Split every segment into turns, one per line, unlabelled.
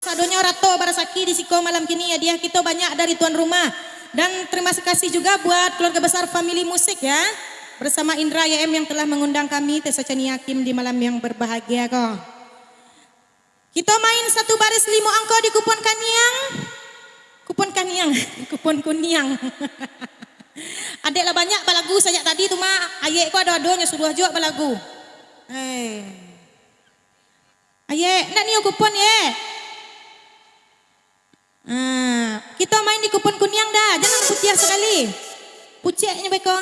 Sadonya Rato Barasaki di Siko malam kini ya, dia kita banyak dari tuan rumah. Dan terima kasih juga buat keluarga besar Family Musik ya. Bersama Indra YM yang telah mengundang kami Tessa Chaniakim di malam yang berbahagia kok. Kita main satu baris 5 angka di kupon kaniang. Kupon kaniang, kupon kuniang. Adek lah banyak balagu sejak tadi tu mak. Ayek ko ada-adanya suruh juga balagu. Ayek, nak ni kupon ye. Kita main di kupon kuniang dah, jangan putih sekali. Puceknya beko.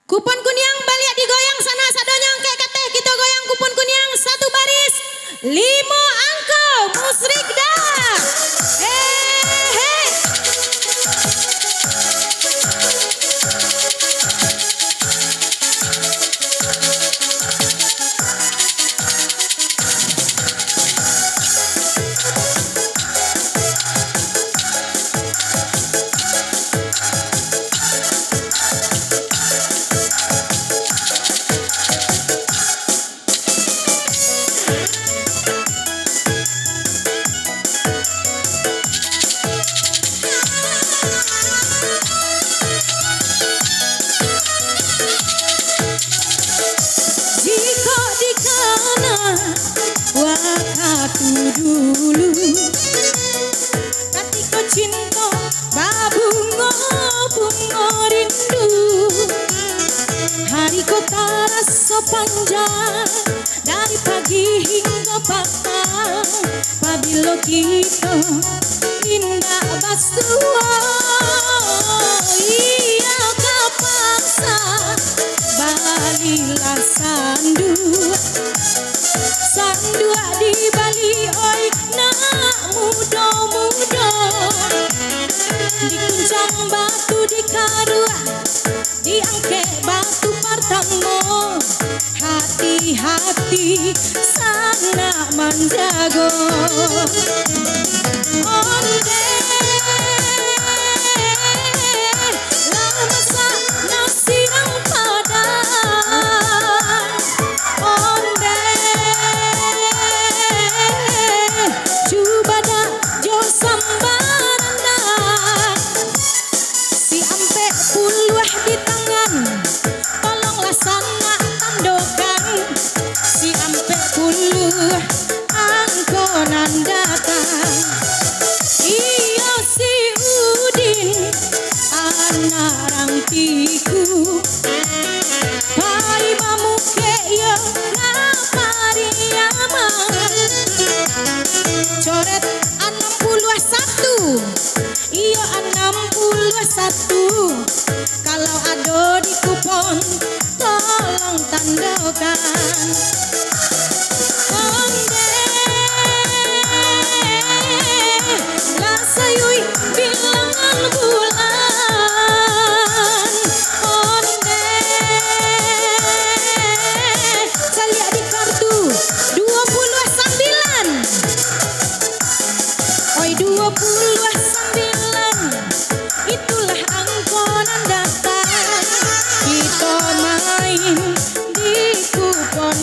Kupon kuniang balik digoyang sana sadonya angkat kate kita goyang kupon kuniang satu baris 5 angka musrik dah. Dulu ketika cinta babungo bungo rindu hari kota rasa panjang dari pagi hingga petang pabilo kita indah basua iya kapasa balilah sandu sandua di Bali oi nak muda-muda dikuncang batu di Karua diangke batu pertama hati-hati sana menjago onde lama masak nasi yang padang onde di tangan tolonglah sana tandokan si ampe puluh angkonan datang iyo si Udin anak rangtiku pai mamuke yo ngapari aman coret 61 iyo 61 kalau ada di kupon tolong tandakan onde lasayui bilangan bulan onde saya lihat di kartu 29 oi 29 itulah angkonan datang kita main di kupon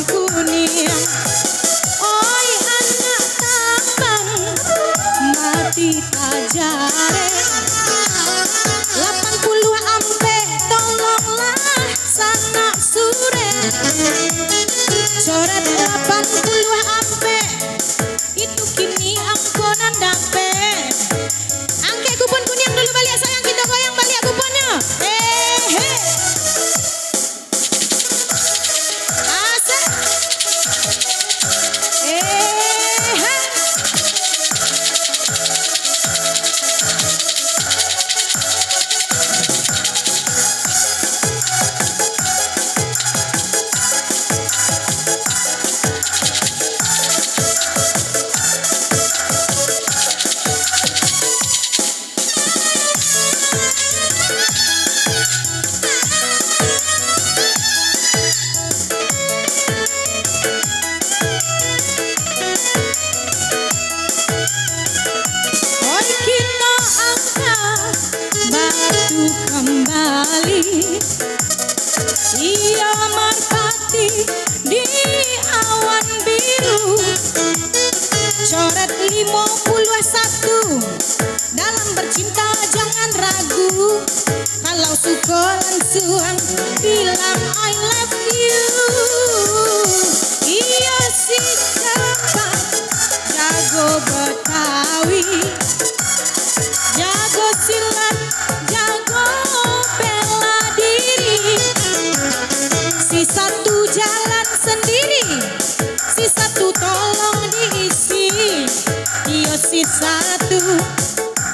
Coret 51. Dalam bercinta jangan ragu. Kalau suka langsung bilang I love you. Iya si cepat, jago Betawi, jago silat, jago bela diri. Si satu jalan sendiri, si satu tolong diisi. Iya si satu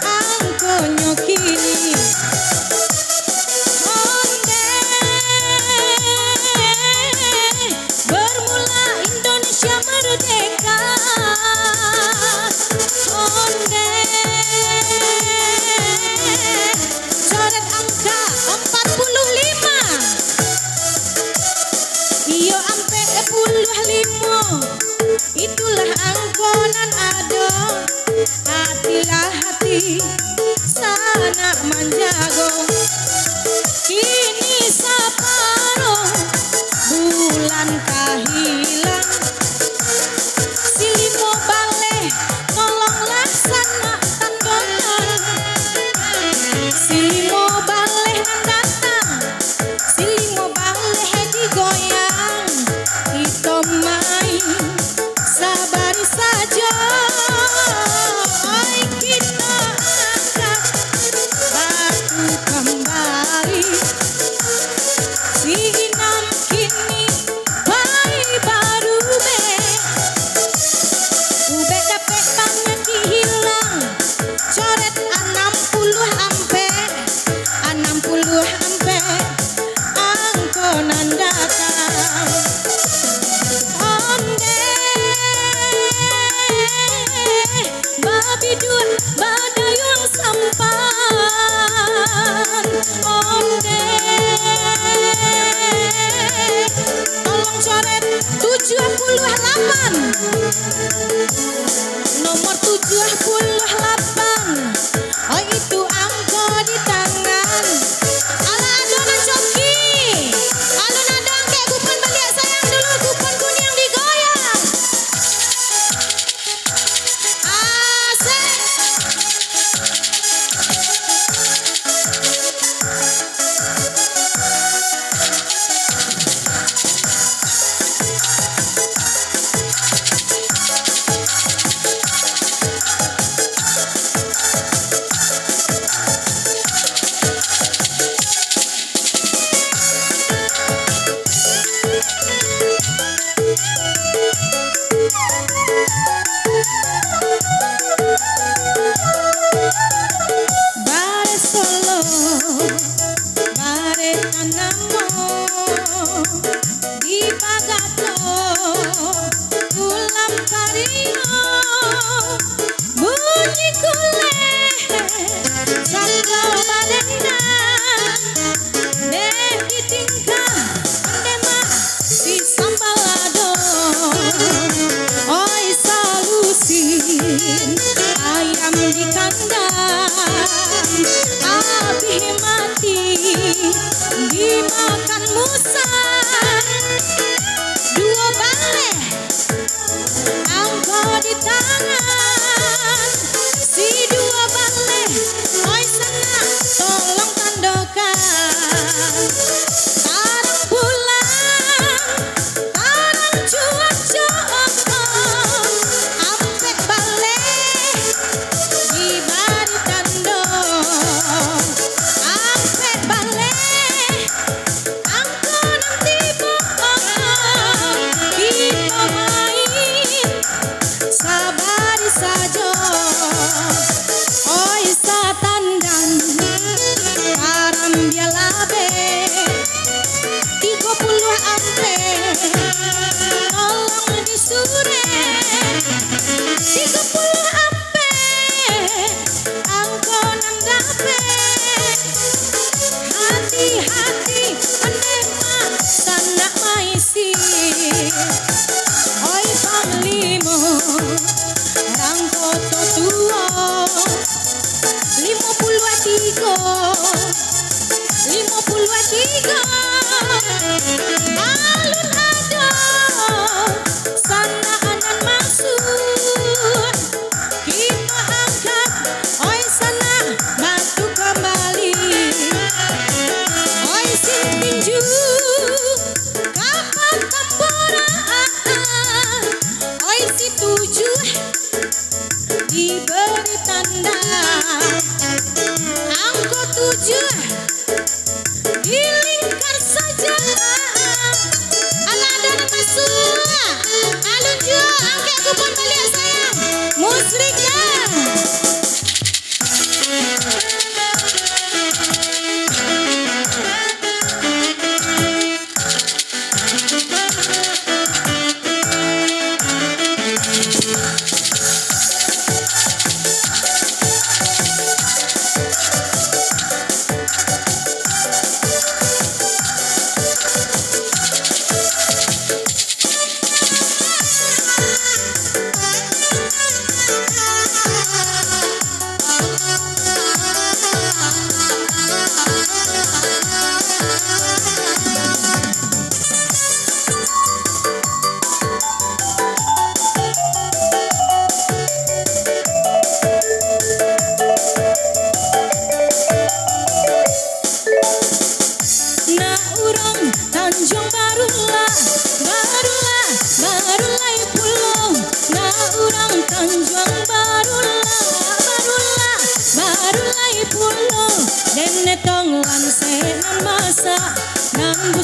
angkonyo kini. Onde bermula Indonesia merdeka. Onde coret angka 45. Iyo ampe 45. Itulah angkonan ado. Hatilah hati sanak manjago. Kini separuh bulan kahilang. Silimo baleh tolonglah sanak tandonan. Silimo baleh datang, silimo baleh digoyang. Kita main sabar saja. Oi kita angkat batu kembali. Si inam kini bayi baru be. Ube dapet banyak hilang. Coret 60 ampe, 60 ampe angkonan datang. Onde babi dua badayung sampan. Onde tolong coret 78. Nomor 78. Oh itu angko di tangan. Ala adonan coki, alun adon kayak kupon balik sayang dulu kupon kuning digoyang. Asik. Bare Solo, bare Tanamo, di Pagato, ulam Pario, bunyi kule, sandal badena, deh di tingkah, pendema, si sambalado, oi salusin, ayam di kandang, abih mati dimakan musang. Dua baleh angko di tangan. Si dua baleh oi sana tolong tandokan. Tarang pulang, tarang cuaca ampe baleh di bari tandong. Ampe baleh angkonan tiba. Kita main sabar saja. Oi satandan karam bialabe 30 ampe tolong disure. 30 ampe angkonan dape. Hati-hati penema sanak maisi. Oi panglimo rangko to tua 53 alun ada sana anan masuk.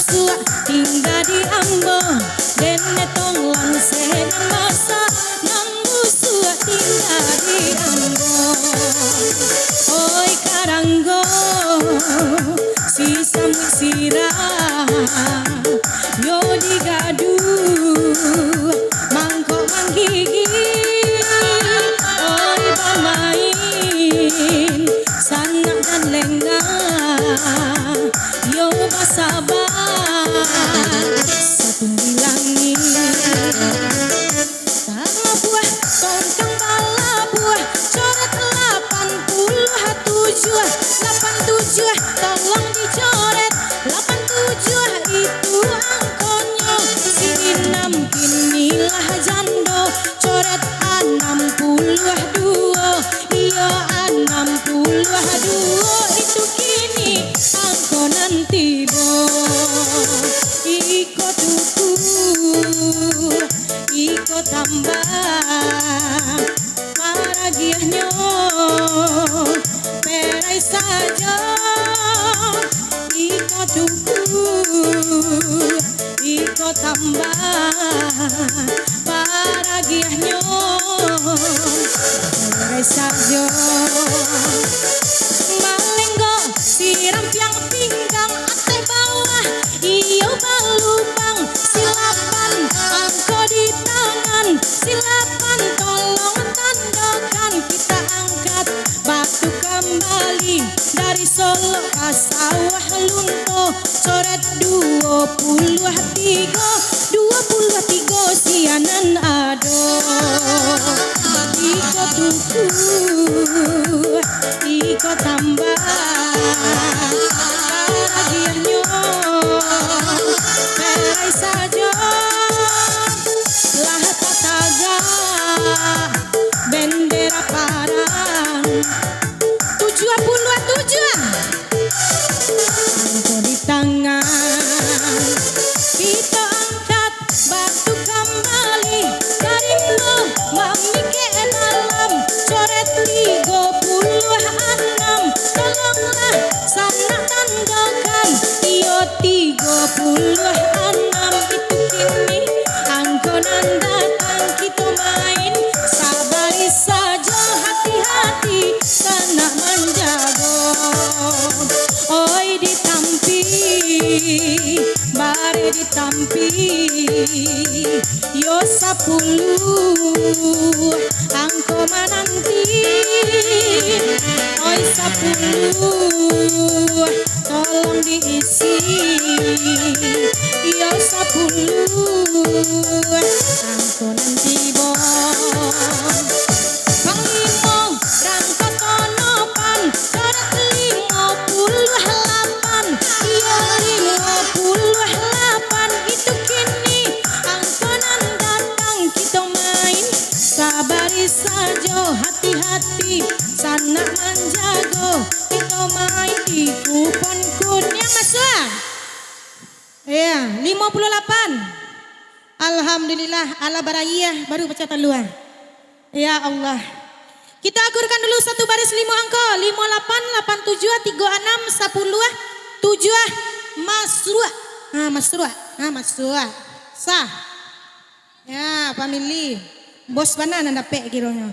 busua tinggal di ambo dene tonglang senan masa nang busua tinggal di ambo oi karanggo si samu sirah yo digadu mangko manggigi oi pamain sanak dan lengah yo basabar satu bilangin tanah buah tongkang bala buah coret 87 tolong dicoret 87 itu angkonya si inam kinilah jando coret 62 iya 62 itu kini angko nanti bo iko tuku iko tambah paragiahnya perai saja iko tuku iko tambah paragiahnya perai saja malenggo siram piang pinggang ate bawah iyo balubang silapan angko di tangan silapan tolong tandakan kita angkat batu kembali dari Solo ke sawah lunto coret 23 sianan ado iko tuku iko tambah paragiahnya perai saja lah tataga bendera parang 77 angko di tangan kita angkat batu kembali dari mami ke dalam coret 36 tolonglah sana tandakan iyo 36 itu kini angkonan datang kita main sabari saja hati-hati sana menjago oi ditampi bare ditampi yo 10 angko mananti oi 10 tolong diisi yo 10 angko nanti bom panglimo rangka tonopan coret 58 iya 58 itu kini angkonan datang kita main sabari saja hati-hati sana menjago kita main di kupon kuning masuk ya 58 alhamdulillah ala barayah baru baca taluah ya Allah kita akurkan dulu satu baris 5 angka 58 87 36 10 7 masrua sah ya family bos mana nanda pe kironya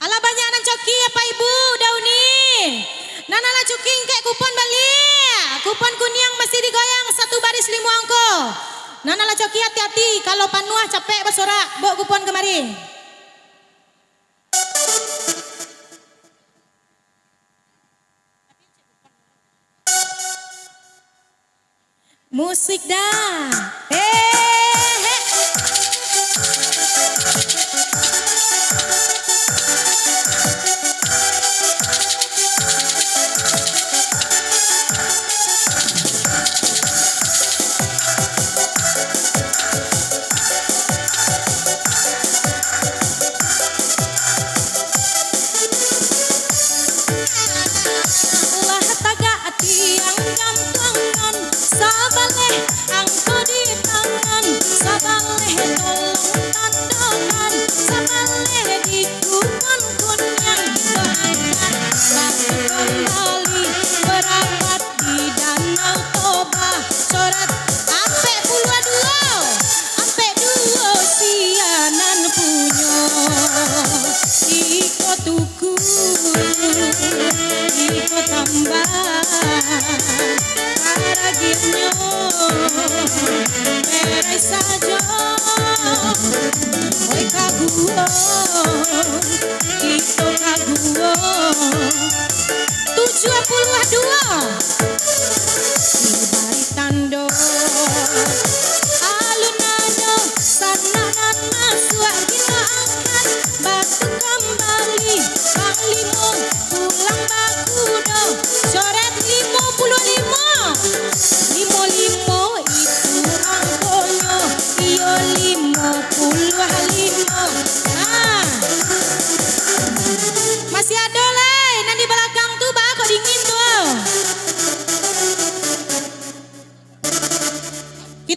ala banyak anak coki apa ibu dauni nana la cuking kayak kupon balik kupon kuning masih digoyang satu baris 5 angka nana la coki hati-hati kalau panuah capek bersorak bawa kupon kemari musik dah lah taga ati ang gampangan sabale ang kodi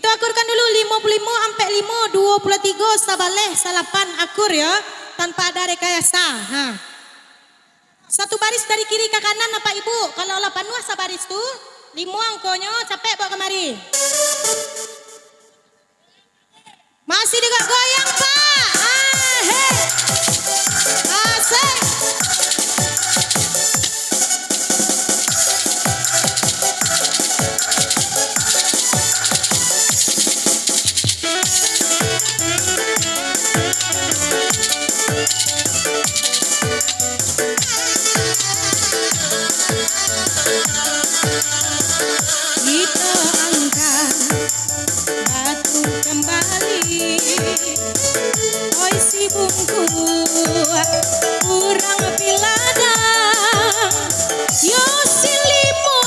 Kita akurkan dulu 55 sampai 5, 23 sabaleh salapan akur ya. Tanpa ada rekayasa. Satu baris dari kiri ke kanan apa ibu? Kalau 8 sabaris tuh 5 angkonya capek bawa kemari. Masih juga goyang pak. Asik. Kita angkat batu kembali, oi si bungku kurang piladang, yo si limo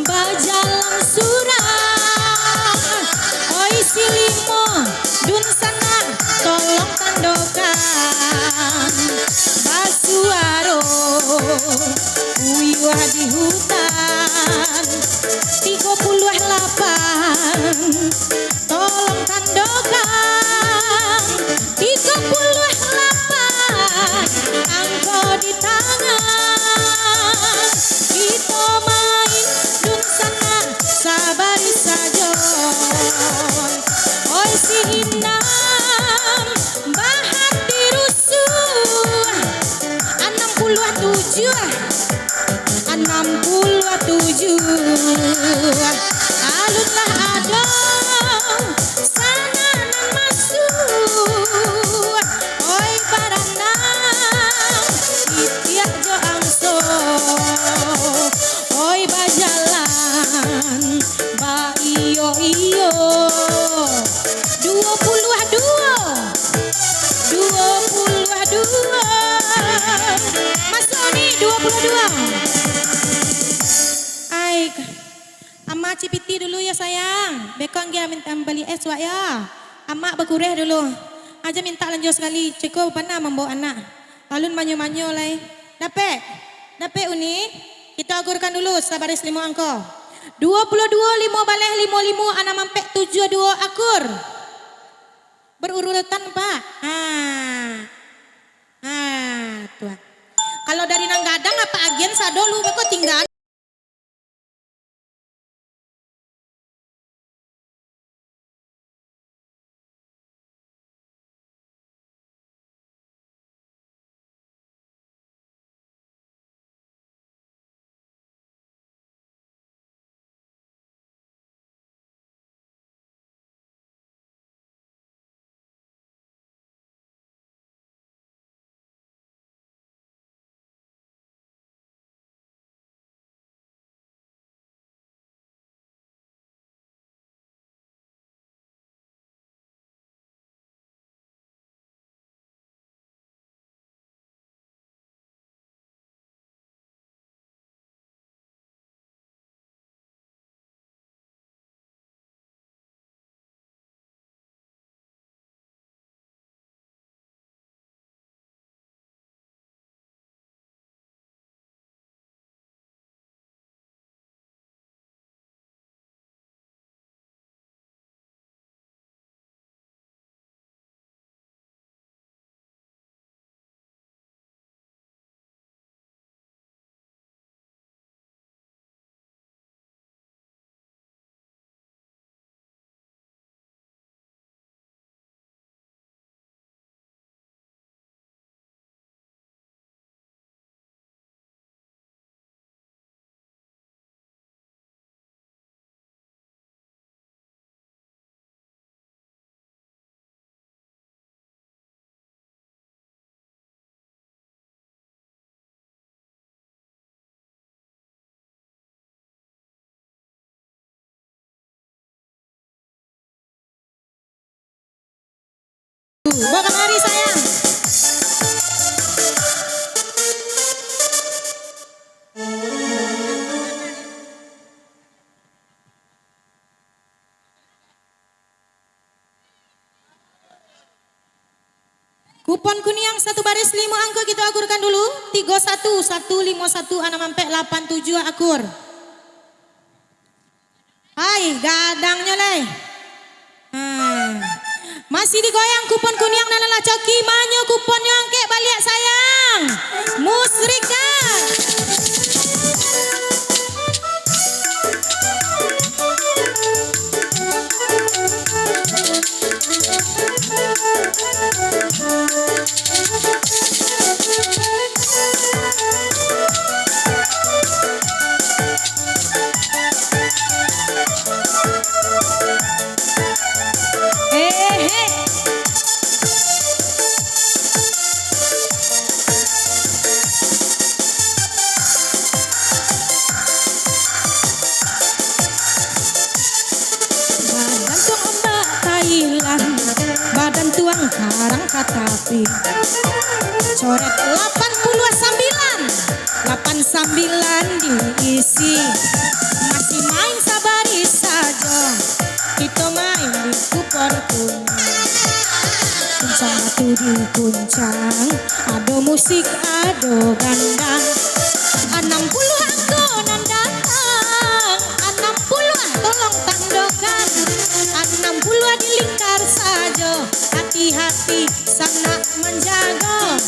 bajalang surang, oi si limo dun sana tolong tandokan, basuaro uyuh di hutan 38 tolong tandokan 38 angko di tangan kita main dun sana sabari sajon oi si inam bahati rusuh 67 alunlah adong sananan masuk oi baranang itiak jo angso oi bajalan ba iyo 22 Mas Oni 22 Ai Ama cipiti dulu ya sayang. Bekong dia minta beli es wak ya. Ama berkureh dulu. Aja minta lanjut sekali. Ceko pana membawa anak. Alun manyo-manyo lai. Dapat? Dapat Uni? Kita akurkan dulu sabaris 5 angko. 22 5 baleh 55 anak mampek 72 akur. Berurutan Pak. Tuh. Kalau dari Nanggadang apa agen sadolu beko tinggal bawa kemari sayang. Kupon kuning satu baris 5 angka kita akurkan dulu. 31 151 anak mampek 87 akur. Hai, gadangnya leh. Masih digoyang kupon kuning dan lala coki manyo kuponnya angke balik sayang. Musrika. Badan tuang karang katapi coret 89 diisi masih main sabaris saja kita main di kupon kuncang batu di kuncang ado musik ado gandang 60 anggonan datang 60 tolong tandokan 60 di lingkar saja hati-hati sana menjaga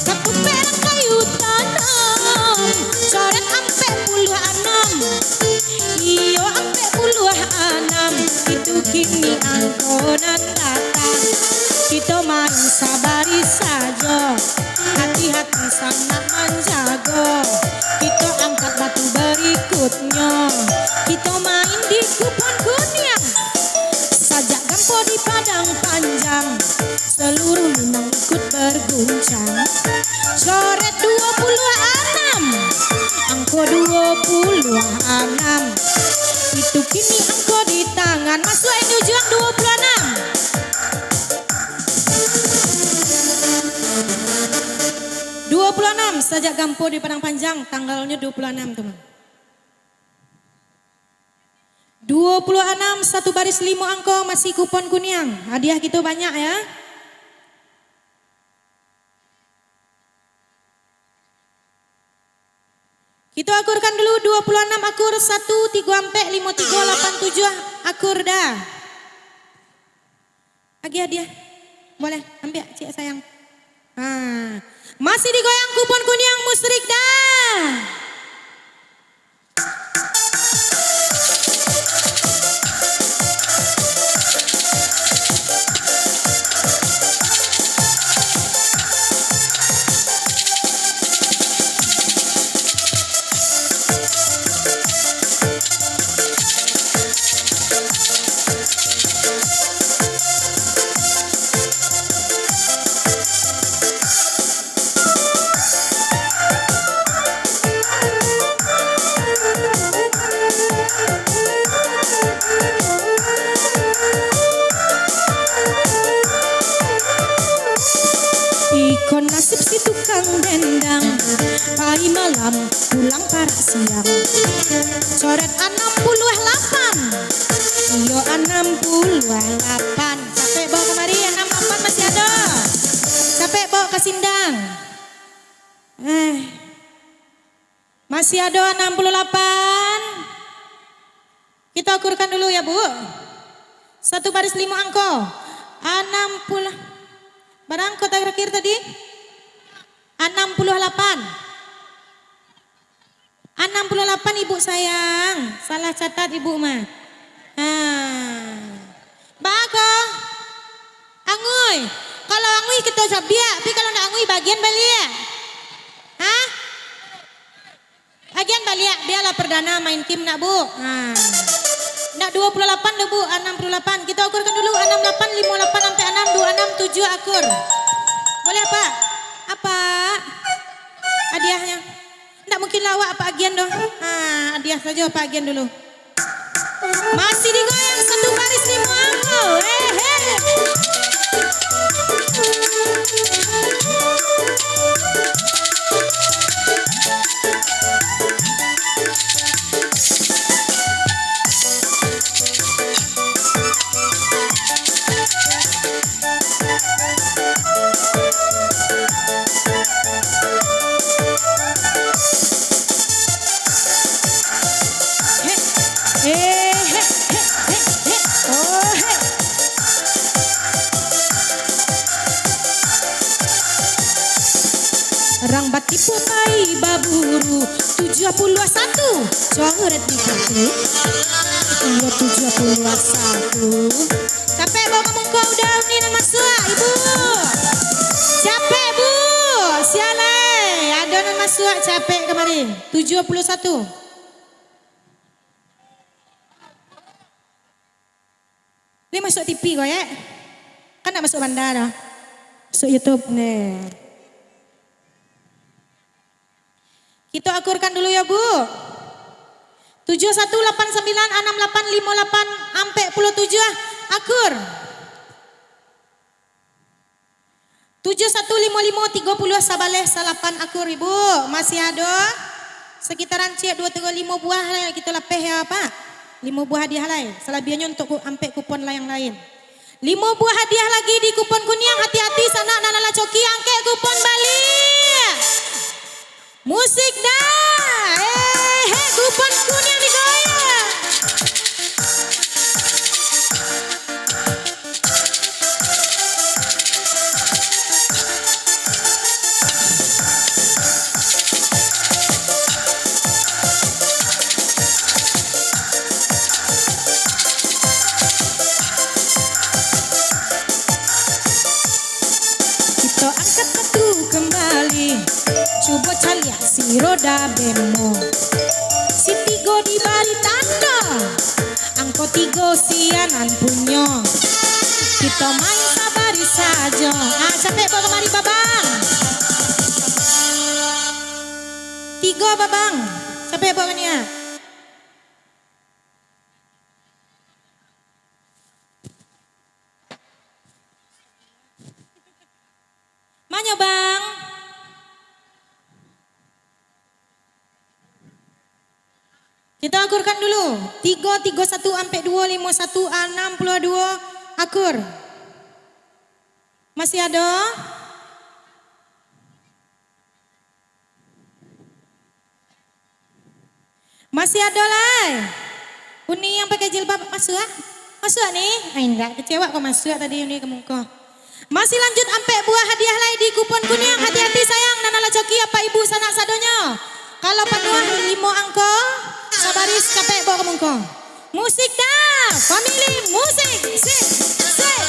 kaput perak kayu tanam coret ampe puluh anam iyo ampe puluh anam itu kini angkonan datang kita main sabari saja hati-hati sana menjaga kita angkat batu berikutnya kita main di kupon kuning sajak gampo di padang panjang seluruh Minang ikut berguncang coret 26 angko 26 itu kini angko di tangan masuk ini ujung 26 sajak gampo di padang panjang tanggalnya 26 teman 26 satu baris 5 angko masih kupon kuning hadiah kita banyak ya. Kita akurkan dulu 26 akur 1 3 ampe 5 3 8 7 akur dah. Lagi hadiah. Boleh ambil cik sayang. Masih digoyang kupon kuning musrik dah. Ikon nasib si tukang dendang pagi malam pulang para siang coret 68 iyo 68 capek bawa kemari 68 masih ada capek bawa ke sindang masih ada 68 kita ukurkan dulu ya bu satu baris 5 angko 60 barang kota terakhir tadi 68 ibu sayang salah catat ibu mah bako angui kalau angui kita sabia tapi kalau ndak angui bagian balia bagian balia biarlah perdana main tim nak bu ndak 28 deh bu 68 kita ukurkan dulu 68 58 sampai 6 26 7 akur boleh apa hadiahnya ndak mungkin lawak apa agian dong hadiah saja apa agian dulu masih digoyang satu baris 5 angko tipu pai baburu 71 coret di kartu 71. Capek bawa kamu kau udah nih masuk ibu. Capek bu, sialai adonan masuk capek kemarin 71. Ini masuk TV kok ya, kan gak masuk bandara, masuk YouTube nih. Kita akurkan dulu ya bu. 71896858 ampe 17 akur. 715530 sabaleh salapan akur ibu. Masih ada sekitaran cek 235 buah lah kita lapeh ya pak. 5 buah hadiah lain. Selabiannya untuk ampe kupon lah yang lain. 5 buah hadiah lagi di kupon kuning. Hati-hati sana nana coki angke kupon balik. Musik dah. Kupon kuning digoyang. Kita angkat batu kembali. Coba calia si roda bemo. Si tigo di bari tanda. Angko tigo sianan punyo. Kita main sabari saja. Capek bawa kemari babang. Tigo babang. Capek bawa ni ya. Manyo bang. Kita akurkan dulu. 331 ampe 251 62 akur. Masih ada? Masih ada lah. Uni yang pakai jilbab masuk? Masuk nih? Enggak kecewa kok masuk tadi ini ke muka. Masih lanjut ampe buah hadiah lain di kupon kuning. Hati-hati sayang nana lacoki apa ibu sanak sadonya. Kalau penuh 5 angka sabaris capek bawa ke muka. Musik dah, family musik. Sik, sik.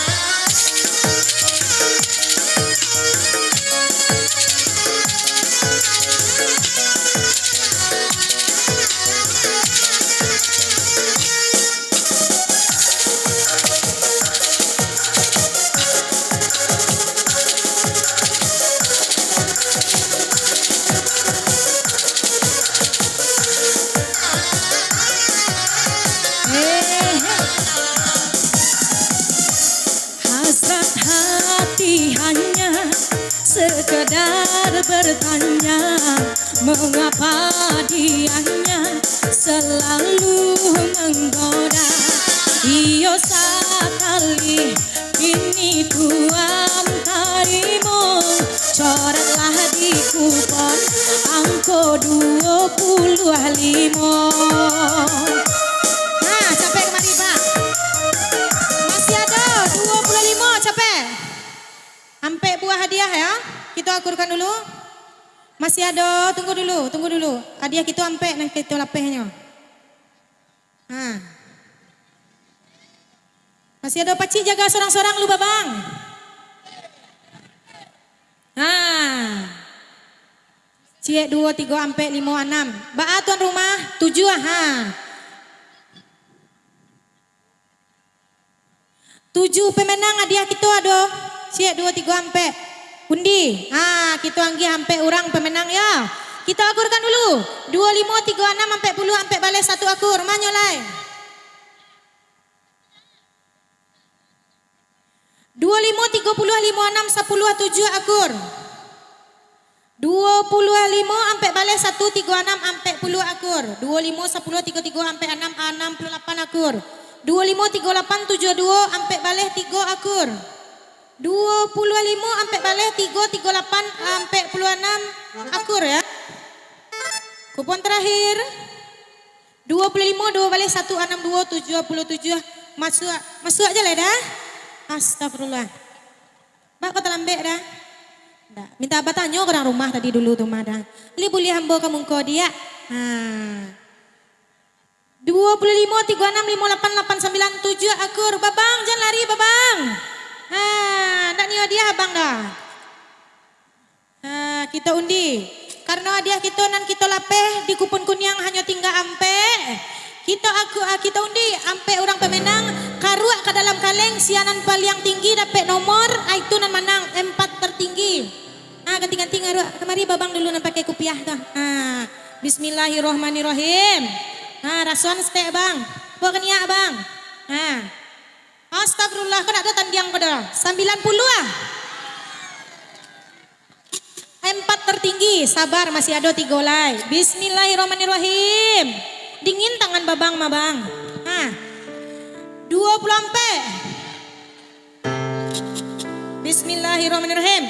Hasrat hati hanya sekedar bertanya, mengapa dianya selalu menggoda. Iyo sekali kini tuam tarimu, coretlah di kupon angko 25. Nah capek kemari pak. Masih ada 25 capek. Ampe buah hadiah ya. Kita akurkan dulu. Masih ada, tunggu dulu. Hadiah kita ampe nanti kita lapehnya. Nah. Masih ada pakcik jaga sorang-sorang lu babang. Nah. Cie 2 3 ampe 5 6. Ba tuan rumah 7 ha. 7 pemenang hadiah kita ada. Cie 2 3 ampe. Undi. Kita anggi ampe orang pemenang ya. Kita akurkan dulu. 25 36 ampe 10 ampe balik 1 akur. Manyolai. 25 30 56 10 7 akur. 25 ampe balik 1 36 ampe 10 akur. 25 10 33 ampe 6 68 akur. 25 38 72 ampe balik 3 akur. 25 ampe balik 3 38 ampe 26 akur ya. Kupon terakhir 25 2 balik 1 62 77 masuk aja lah dah. Astagfirullah. Mbak kau terlambat dah. Nggak. Minta apa tanya orang rumah tadi dulu tuh madang. Li boleh hamba kamu kau dia. 25 36 58 897 akur babang jangan lari babang. Ndak nih hadiah abang dah. Kita undi. Karena hadiah kita nan kita lapeh di kupon kunyang hanya tinggal ampe. Kita undi ampe orang pemenang karua ke dalam kaleng sianan paling tinggi dapat nomor itu nan menang 4 tertinggi. Ganti-ganti ngaruh kemari babang dulu nan pakai kupiah tuh. Bismillahirrohmanirrohim. Rasuan stek bang. Bukan ya bang. Astagfirullah kau ada tandiang pada 90 4 tertinggi, sabar masih ada 3 lay. Bismillahirrohmanirrohim. Dingin tangan babang mabang. 20 ampe. Bismillahirrohmanirrohim.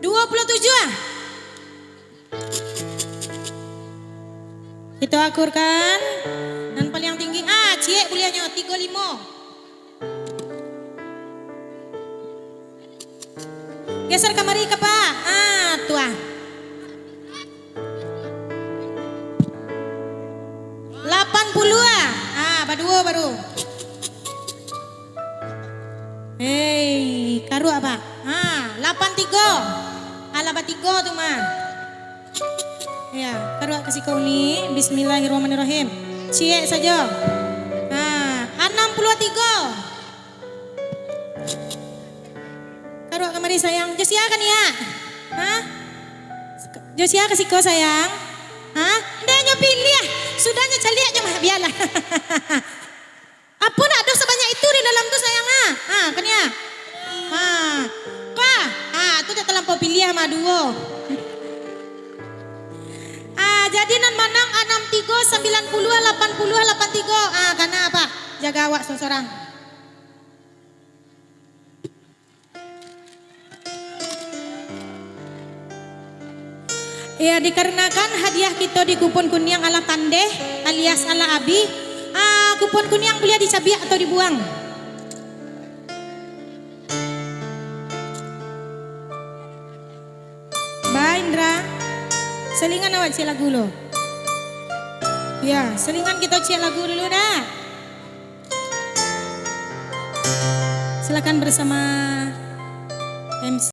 27. Itu akurkan. Dan paling tinggi. Cie bulianya 35. Geser kamari ke pak. Tuah. 80 baru. Hei, karu apa? 83. 83 tuh mah. Ya, karu kasih kau nih. Bismillahirrahmanirrahim. Cie saja. 63. Karu kemari sayang. Josia kan ya? Josia kasih kau sayang. Ndanya pilih ya. Sudahnya cali aja mah biarlah. Apa nak dosa banyak itu di dalam tuh sayang kan ya? Itu dah terlampau pilih sama duo. Jadi nan manang 63 90 80 83. Karena apa? Jaga awak seorang. Ya dikarenakan hadiah kita di kupon kuning ala tandeh alias ala abi. Kupon kuning boleh dicabiak atau dibuang. Ba Indra, selingan awak cek lagu lo. Ya, selingan kita cek lagu dulu dah. Silakan bersama MC.